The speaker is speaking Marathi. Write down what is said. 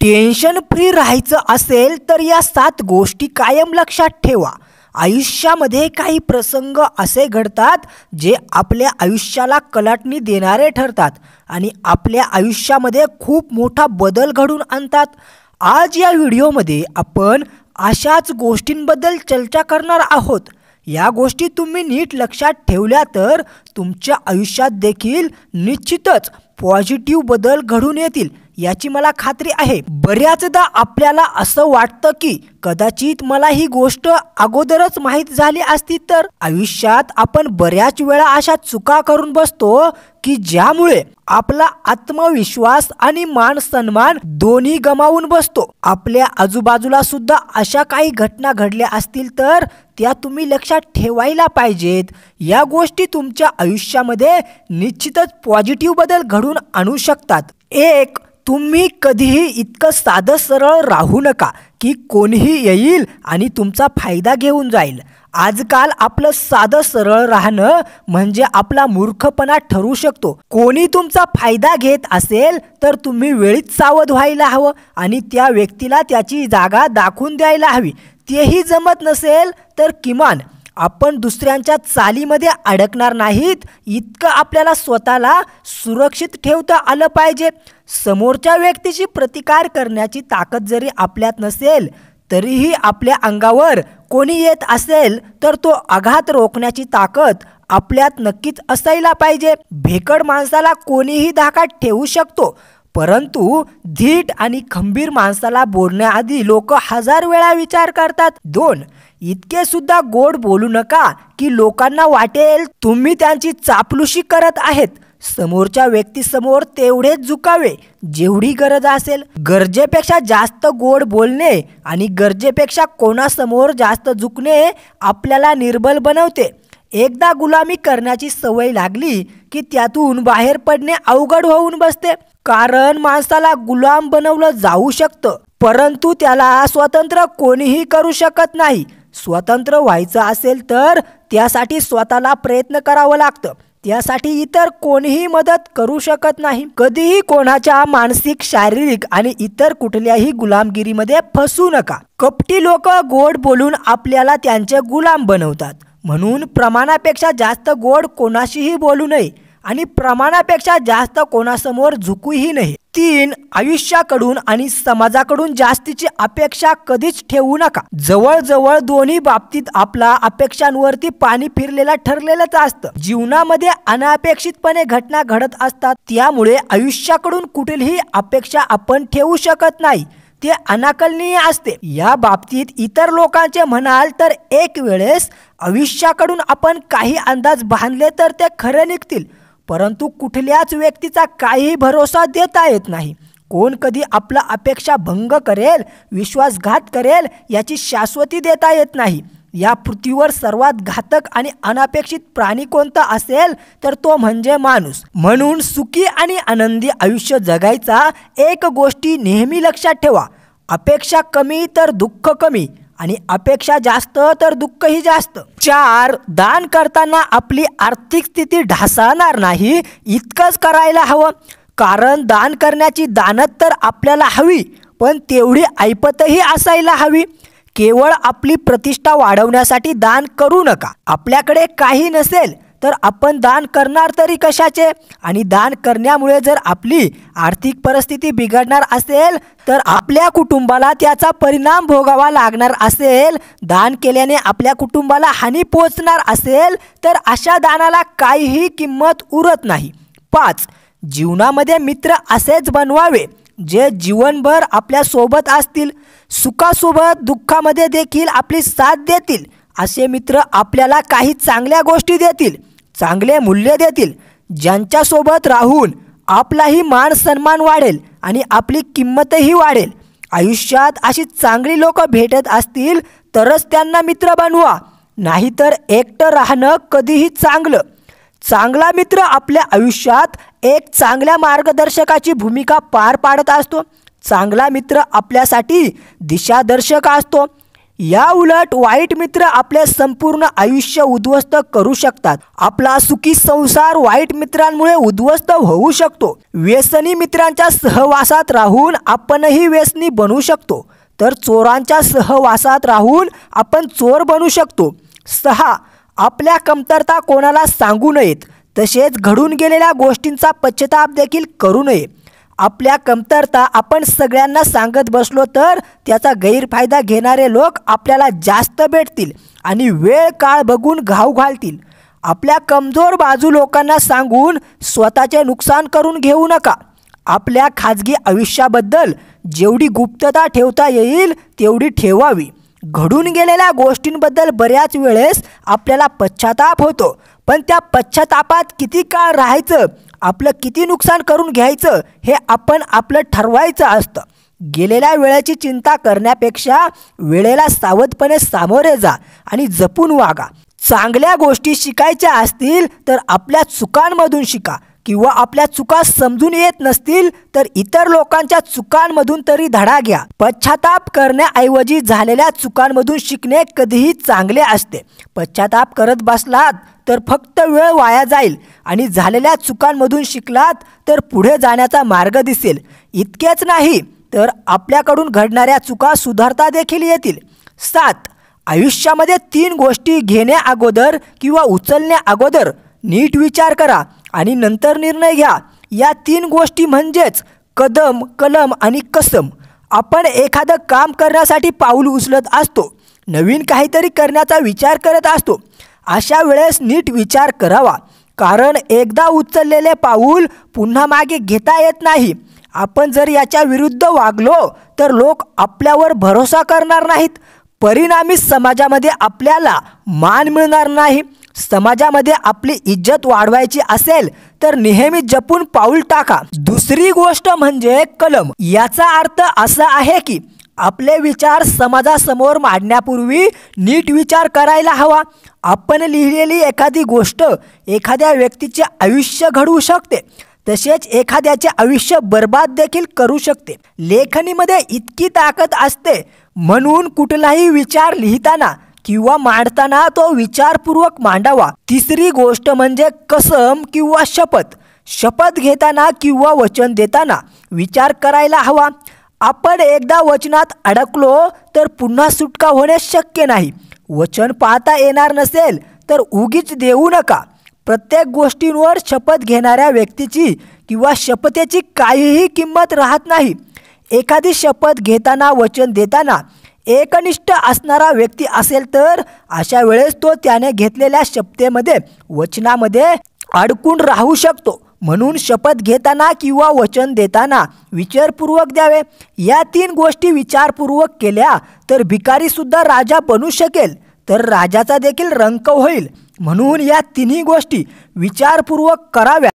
टेन्शन फ्री राहायचं असेल तर या 7 गोष्टी कायम लक्षात ठेवा। आयुष्यामध्ये काही प्रसंग असे घडतात जे आपल्या आयुष्याला कलाटणी देणारे ठरतात आणि आपल्या आयुष्यामध्ये खूप मोठा बदल घडवून आणतात। आज या व्हिडिओमध्ये आपण अशाच गोष्टींबद्दल चर्चा करणार आहोत। या गोष्टी तुम्ही नीट लक्षात ठेवल्या तर तुमच्या आयुष्यात देखील निश्चितच पॉझिटिव्ह बदल घडून येतील याची मला खात्री आहे। बऱ्याचदा आपल्याला असं वाटतं की कदाचित मला ही गोष्ट अगोदरच माहीत झाली असती तर। आयुष्यात आपण बऱ्याच वेळा अशा चुका करून बसतो की ज्यामुळे आपला आत्मविश्वास आणि मान सन्मान दोन्ही गमावून बसतो। आपल्या आजूबाजूला सुद्धा अशा काही घटना घडल्या असतील तर त्या तुम्ही लक्षात ठेवायला पाहिजेत। या गोष्टी तुमच्या आयुष्यामध्ये निश्चितच पॉझिटिव्ह बदल घडून आणू शकतात। एक, तुम्ही कधीही इतकं साधं सरळ राहू नका की कोणीही येईल आणि तुमचा फायदा घेऊन जाईल। आजकाल आपलं साधं सरळ राहणं म्हणजे आपला मूर्खपणा ठरू शकतो। कोणी तुमचा फायदा घेत असेल तर तुम्ही वेळीच सावध व्हायला हवं आणि त्या व्यक्तीला त्याची जागा दाखवून द्यायला हवी। तेही जमत नसेल तर किमान आपण दुसऱ्यांच्या चालीमध्ये अडकणार नाहीत इतकं आपल्याला स्वतःला सुरक्षित ठेवता आलं पाहिजे। समोरच्या व्यक्तीची प्रतिकार करण्याची ताकद जरी आपल्यात नसेल तरीही आपल्या अंगावर कोणी येत असेल तर तो आघात रोखण्याची ताकद आपल्यात नक्कीच असायला पाहिजे। भेकड माणसाला कोणीही धाकात ठेवू शकतो, परंतु धीट आणि खंबीर माणसाला बोलण्याआधी लोक 1000 वेळा विचार करतात। 2, इतके सुद्धा गोड बोलू नका की लोकांना वाटेल तुम्ही त्यांची चापलुशी करत आहेत। समोरच्या व्यक्तीसमोर तेवढेच झुकावे जेवढी गरज असेल। गरजेपेक्षा जास्त गोड बोलणे आणि गरजेपेक्षा कोणासमोर जास्त झुकणे आपल्याला निर्बल बनवते। एकदा गुलामी करण्याची सवय लागली की त्यातून बाहेर पडणे अवघड होऊन बसते। कारण माणसाला गुलाम बनवलं जाऊ शकतं, परंतु त्याला स्वतंत्र कोणीही करू शकत नाही। स्वतंत्र व्हायचं असेल तर त्यासाठी स्वतःला प्रयत्न करावं लागतं, त्यासाठी इतर कोणीही मदत करू शकत नाही। कधीही कोणाच्या मानसिक, शारीरिक आणि इतर कुठल्याही गुलामगिरीमध्ये फसू नका। कपटी लोक गोड बोलून आपल्याला त्यांचे गुलाम बनवतात, म्हणून प्रमाणापेक्षा जास्त गोड कोणाशीही बोलू नये आणि प्रमाणापेक्षा जास्त कोणासमोर झुकूही नये। 3, आयुष्याकडून आणि समाजाकडून जास्तीची अपेक्षा कधीच ठेवू नका। जवळजवळ दोन्ही बाबतीत आपला अपेक्षांवरती पाणी फिरलेला ठरलेलंच असतं। जीवनामध्ये अनपेक्षितपणे घटना घडत असतात, त्यामुळे आयुष्याकडून कुठलीही अपेक्षा आपण ठेवू शकत नाही, ते अनाकलनीय असते। या बाबतीत इतर लोकांचे म्हणाल तर एक वेळेस आयुष्याकडून आपण काही अंदाज बांधले तर ते खरे निघतील, परंतु कुठल्याच व्यक्तीचा काही भरोसा देता येत नाही। कोण कधी आपला अपेक्षा भंग करेल, विश्वासघात करेल याची शाश्वती देता येत नाही। या पृथ्वीवर सर्वात घातक आणि अनपेक्षित प्राणी कोणता असेल तर तो म्हणजे माणूस। म्हणून सुखी आणि आनंदी आयुष्य जगायचा एक गोष्टी नेहमी लक्षात ठेवा, अपेक्षा कमी तर दुःख कमी आणि अपेक्षा जास्त तर दुःखही जास्त। 4, दान करताना आपली आर्थिक स्थिती ढासळणार नाही इतकंच करायला हवं, कारण दान करण्याची दानत तर आपल्याला हवी, पण तेवढी ऐपतही असायला हवी। केवळ आपली प्रतिष्ठा वाढवण्यासाठी दान करू नका। आपल्याकडे काही नसेल तर आपण दान करणार तरी कशाचे, आणि दान करण्यामुळे जर आपली आर्थिक परिस्थिती बिघडणार असेल तर आपल्या कुटुंबाला त्याचा परिणाम भोगावा लागणार असेल, दान केल्याने आपल्या कुटुंबाला हानी पोहोचणार असेल तर अशा दानाला काहीही किंमत उरत नाही। 5, जीवनामध्ये मित्र असेच बनवावे जे जीवनभर आपल्या सोबत असतील, सुखासोबत दुःखामध्ये देखील आपली साथ देतील। असे मित्र आपल्याला काही चांगल्या गोष्टी देतील, चांगले मूल्य देतील, ज्यांच्यासोबत राहून आपलाही मान सन्मान वाढेल आणि आपली किंमतही वाढेल। आयुष्यात अशी चांगली लोक भेटत असतील तरच त्यांना मित्र बनवा, नाहीतर एकटं राहणं कधीही चांगलं। चांगला मित्र आपल्या आयुष्यात एक चांगल्या मार्गदर्शकाची भूमिका पार पाडत असतो। चांगला मित्र आपल्यासाठी दिशादर्शक असतो। या उलट वाईट मित्र आपले संपूर्ण आयुष्य उद्ध्वस्त करू शकतात. आपला सुखी संसार वाईट मित्रांमुळे उद्ध्वस्त होऊ शकतो. व्यसनी मित्रांच्या सहवासात राहून आपणही व्यसनी बनू शकतो, तर चोरांच्या सहवासात राहून आपण चोर बनू शकतो. 6. आपल्या कमतरता कोणाला सांगू नयेत, तसेच घडून गेलेल्या गोष्टींचा पश्चाताप देखील करू नये. आपल्या कमतरता आपण सगळ्यांना सांगत बसलो तर त्याचा गैरफायदा घेणारे लोक आपल्याला जास्त भेटतील आणि वेळ काळ बघून घाव घालतील. आपल्या कमजोर बाजू लोकांना सांगून स्वतःचे नुकसान करून घेऊ नका. आपल्या खाजगी आयुष्याबद्दल जेवढी गुप्तता ठेवता येईल तेवढी ठेवावी. घडून गेलेल्या गोष्टींबद्दल बऱ्याच वेळेस आपल्याला पश्चाताप होतो, पण त्या पश्चातापात किती काळ राहायचं, आपलं किती नुकसान करून घ्यायचं हे आपण आपलं ठरवायचं असतं. गेलेल्या वेळेची चिंता करण्यापेक्षा वेळेला सावधपणे सामोरे जा आणि जपून वागा. चांगल्या गोष्टी शिकायच्या असतील तर आपल्या चुकांमधून शिका, किंवा आपल्या चुका समजून येत नसतील तर इतर लोकांच्या चुकांमधून तरी धडा घ्या. पश्चाताप करण्याऐवजी झालेल्या चुकांमधून शिकणे कधीही चांगले असते. पश्चाताप करत बसलात तर फक्त वेळ वाया जाईल आणि झालेल्या चुकांमधून शिकलात तर पुढे जाण्याचा मार्ग दिसेल. इतकेच नाही तर आपल्याकडून घडणाऱ्या चुका सुधारता देखील येतील. 7. आयुष्यामध्ये 3 गोष्टी घेण्या अगोदर किंवा उचलण्या अगोदर नीट विचार करा आणि नंतर निर्णय घ्या. या 3 गोष्टी म्हणजेच कदम, कलम आणि कसम. आपण एखादं काम करण्यासाठी पाऊल उचलत असतो, नवीन काहीतरी करण्याचा विचार करत असतो. अशा वेळेस नीट विचार करावा, कारण एकदा उचललेले पाऊल पुन्हा मागे घेता येत नाही. आपण जर याच्या विरुद्ध वागलो तर लोक आपल्यावर भरोसा करणार नाहीत. परिणामी समाजामध्ये आपल्याला मान मिळणार नाही. समाजामध्ये आपली इज्जत वाढवायची असेल तर नेहमी जपून पाऊल टाका. दुसरी गोष्ट म्हणजे कलम. याचा अर्थ असा आहे की आपले विचार समाजासमोर मांडण्यापूर्वी नीट विचार करायला हवा. आपण लिहिलेली एखादी गोष्ट एखाद्या व्यक्तीचे आयुष्य घडवू शकते, तसेच एखाद्याचे आयुष्य बर्बाद देखील करू शकते. लेखणीमध्ये इतकी ताकद असते, म्हणून कुठलाही विचार लिहिताना किंवा मांडताना तो विचारपूर्वक मांडावा. तिसरी गोष्ट म्हणजे कसम किंवा शपथ. शपथ घेताना किंवा वचन देताना विचार करायला हवा. आपण एकदा वचनात अडकलो तर पुन्हा सुटका होणे शक्य नाही. वचन पाळता येणार नसेल तर उगीच देऊ नका. प्रत्येक गोष्टींवर शपथ घेणाऱ्या व्यक्तीची किंवा शपथेची काहीही किंमत राहत नाही. एखादी शपथ घेताना, वचन देताना एकनिष्ठ असणारा व्यक्ती असेल तर अशा वेळेस तो त्याने घेतलेल्या शपथेमध्ये, वचनामध्ये अडकून राहू शकतो. म्हणून शपथ घेताना किंवा वचन देताना विचारपूर्वक द्यावे. या 3 गोष्टी विचारपूर्वक केल्या तर भिकारीसुद्धा राजा बनू शकेल, तर राजाचा देखील रंक होईल. म्हणून या 3 गोष्टी विचारपूर्वक कराव्या.